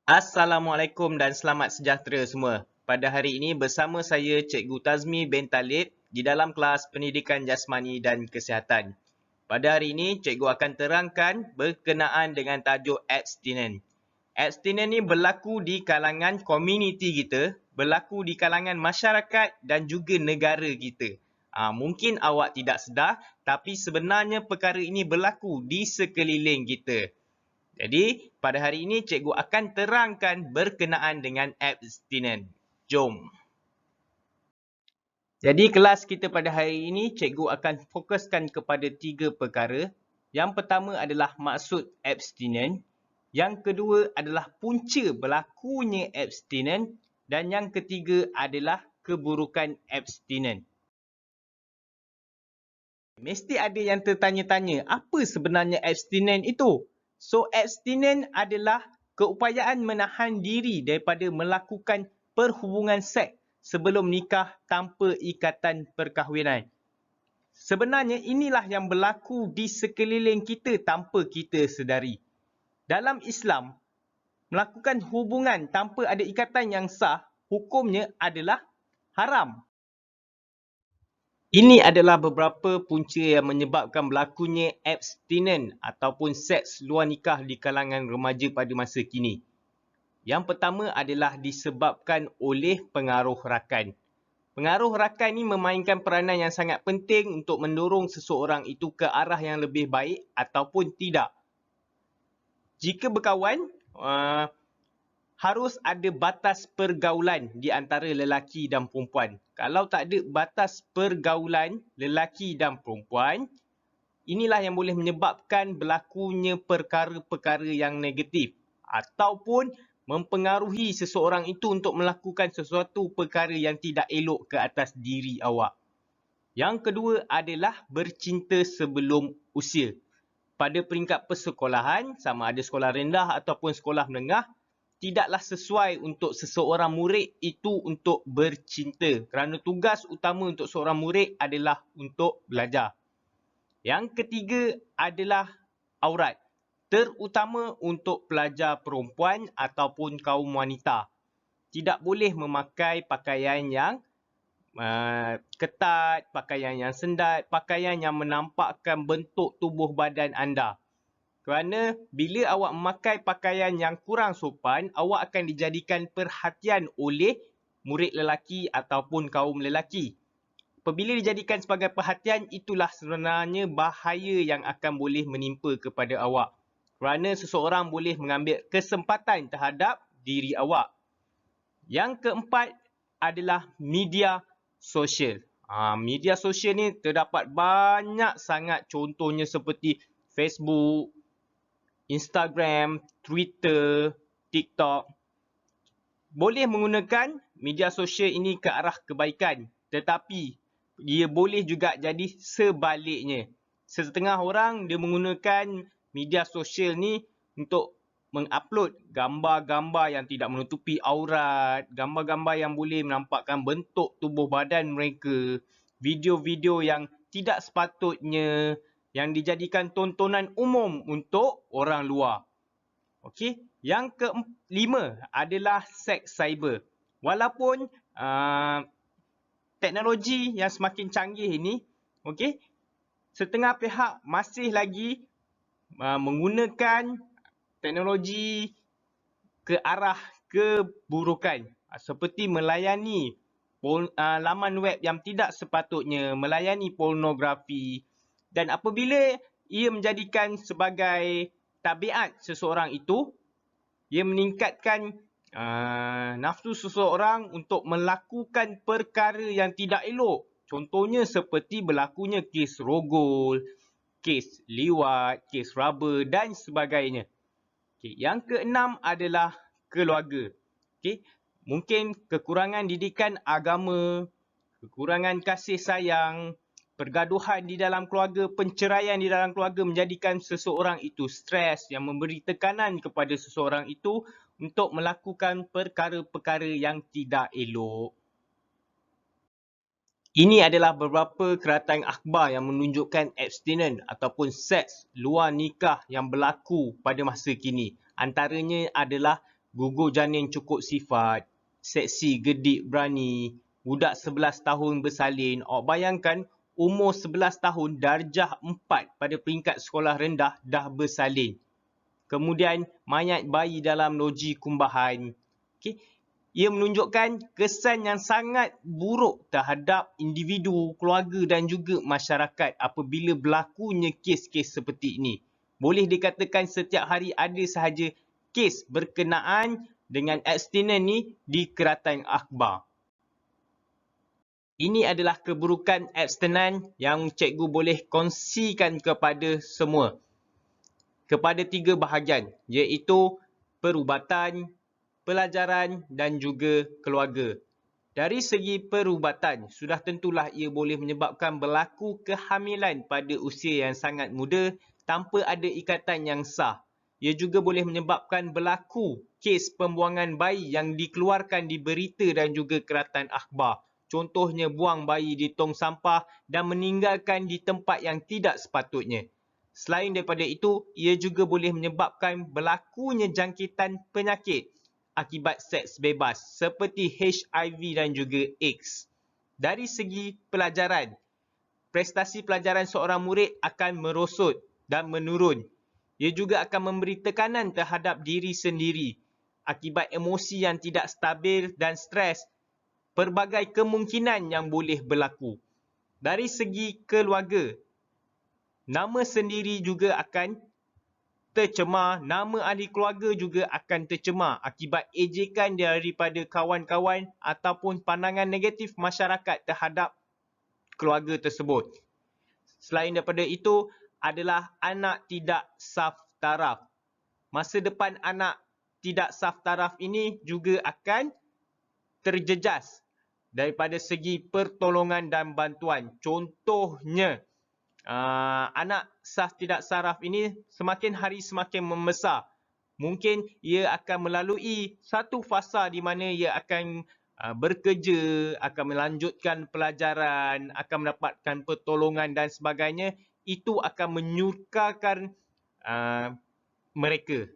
Assalamualaikum dan selamat sejahtera semua. Pada hari ini bersama saya Cikgu Tazmi bin Talib di dalam kelas Pendidikan Jasmani dan Kesihatan. Pada hari ini cikgu akan terangkan berkenaan dengan tajuk abstinent. Abstinent ni berlaku di kalangan komuniti kita, berlaku di kalangan masyarakat dan juga negara kita. Mungkin awak tidak sedar, tapi sebenarnya perkara ini berlaku di sekeliling kita. Jadi, pada hari ini cikgu akan terangkan berkenaan dengan abstinent. Jom. Jadi, kelas kita pada hari ini cikgu akan fokuskan kepada 3 perkara. Yang pertama adalah maksud abstinent. Yang kedua adalah punca berlakunya abstinent. Dan yang ketiga adalah keburukan abstinent. Mesti ada yang tertanya-tanya, apa sebenarnya abstinent itu? So, abstinent adalah keupayaan menahan diri daripada melakukan perhubungan seks sebelum nikah tanpa ikatan perkahwinan. Sebenarnya inilah yang berlaku di sekeliling kita tanpa kita sedari. Dalam Islam, melakukan hubungan tanpa ada ikatan yang sah, hukumnya adalah haram. Ini adalah beberapa punca yang menyebabkan berlakunya abstinent ataupun seks luar nikah di kalangan remaja pada masa kini. Yang pertama adalah disebabkan oleh pengaruh rakan. Pengaruh rakan ini memainkan peranan yang sangat penting untuk mendorong seseorang itu ke arah yang lebih baik ataupun tidak. Jika berkawan, harus ada batas pergaulan di antara lelaki dan perempuan. Kalau tak ada batas pergaulan lelaki dan perempuan, inilah yang boleh menyebabkan berlakunya perkara-perkara yang negatif ataupun mempengaruhi seseorang itu untuk melakukan sesuatu perkara yang tidak elok ke atas diri awak. Yang kedua adalah bercinta sebelum usia. Pada peringkat persekolahan, sama ada sekolah rendah ataupun sekolah menengah, tidaklah sesuai untuk seseorang murid itu untuk bercinta kerana tugas utama untuk seorang murid adalah untuk belajar. Yang ketiga adalah aurat, terutama untuk pelajar perempuan ataupun kaum wanita. Tidak boleh memakai pakaian yang ketat, pakaian yang sendat, pakaian yang menampakkan bentuk tubuh badan anda. Kerana bila awak memakai pakaian yang kurang sopan, awak akan dijadikan perhatian oleh murid lelaki ataupun kaum lelaki. Apabila dijadikan sebagai perhatian, itulah sebenarnya bahaya yang akan boleh menimpa kepada awak. Kerana seseorang boleh mengambil kesempatan terhadap diri awak. Yang keempat adalah media sosial. Media sosial ni terdapat banyak sangat, contohnya seperti Facebook, Instagram, Twitter, TikTok. Boleh menggunakan media sosial ini ke arah kebaikan, tetapi dia boleh juga jadi sebaliknya. Setengah orang dia menggunakan media sosial ni untuk mengupload gambar-gambar yang tidak menutupi aurat, gambar-gambar yang boleh menampakkan bentuk tubuh badan mereka, video-video yang tidak sepatutnya, yang dijadikan tontonan umum untuk orang luar. Okey, yang kelima adalah seks cyber. Walaupun teknologi yang semakin canggih ini, okey, setengah pihak masih lagi menggunakan teknologi ke arah keburukan, seperti melayani laman web yang tidak sepatutnya, melayani pornografi. Dan apabila ia menjadikan sebagai tabiat seseorang itu, ia meningkatkan nafsu seseorang untuk melakukan perkara yang tidak elok. Contohnya seperti berlakunya kes rogol, kes liwat, kes raba dan sebagainya. Okay. Yang keenam adalah keluarga. Okay. Mungkin kekurangan didikan agama, kekurangan kasih sayang, pergaduhan di dalam keluarga, penceraian di dalam keluarga menjadikan seseorang itu stres, yang memberi tekanan kepada seseorang itu untuk melakukan perkara-perkara yang tidak elok. Ini adalah beberapa keratan akhbar yang menunjukkan abstinent ataupun seks luar nikah yang berlaku pada masa kini. Antaranya adalah gugur janin cukup sifat, seksi, gedik, berani, budak 11 tahun bersalin. Awak bayangkan umur 11 tahun darjah 4 pada peringkat sekolah rendah dah bersalin. Kemudian mayat bayi dalam loji kumbahan. Okay. Ia menunjukkan kesan yang sangat buruk terhadap individu, keluarga dan juga masyarakat apabila berlakunya kes-kes seperti ini. Boleh dikatakan setiap hari ada sahaja kes berkenaan dengan abstinens ni di Keratan Akhbar. Ini adalah keburukan abstinens yang cikgu boleh kongsikan kepada semua. Kepada 3 bahagian, iaitu perubatan, pelajaran dan juga keluarga. Dari segi perubatan, sudah tentulah ia boleh menyebabkan berlaku kehamilan pada usia yang sangat muda tanpa ada ikatan yang sah. Ia juga boleh menyebabkan berlaku kes pembuangan bayi yang dikeluarkan di berita dan juga Keratan Akhbar. Contohnya buang bayi di tong sampah dan meninggalkan di tempat yang tidak sepatutnya. Selain daripada itu, ia juga boleh menyebabkan berlakunya jangkitan penyakit akibat seks bebas seperti HIV dan juga AIDS. Dari segi pelajaran, prestasi pelajaran seorang murid akan merosot dan menurun. Ia juga akan memberi tekanan terhadap diri sendiri akibat emosi yang tidak stabil dan stres. Pelbagai kemungkinan yang boleh berlaku. Dari segi keluarga, nama sendiri juga akan tercemar, nama ahli keluarga juga akan tercemar akibat ejekan daripada kawan-kawan ataupun pandangan negatif masyarakat terhadap keluarga tersebut. Selain daripada itu adalah anak tidak saf taraf. Masa depan anak tidak saf taraf ini juga akan terjejas daripada segi pertolongan dan bantuan. Contohnya, anak saf tidak saraf ini semakin hari semakin membesar. Mungkin ia akan melalui satu fasa di mana ia akan bekerja, akan melanjutkan pelajaran, akan mendapatkan pertolongan dan sebagainya. Itu akan menyukarkan mereka.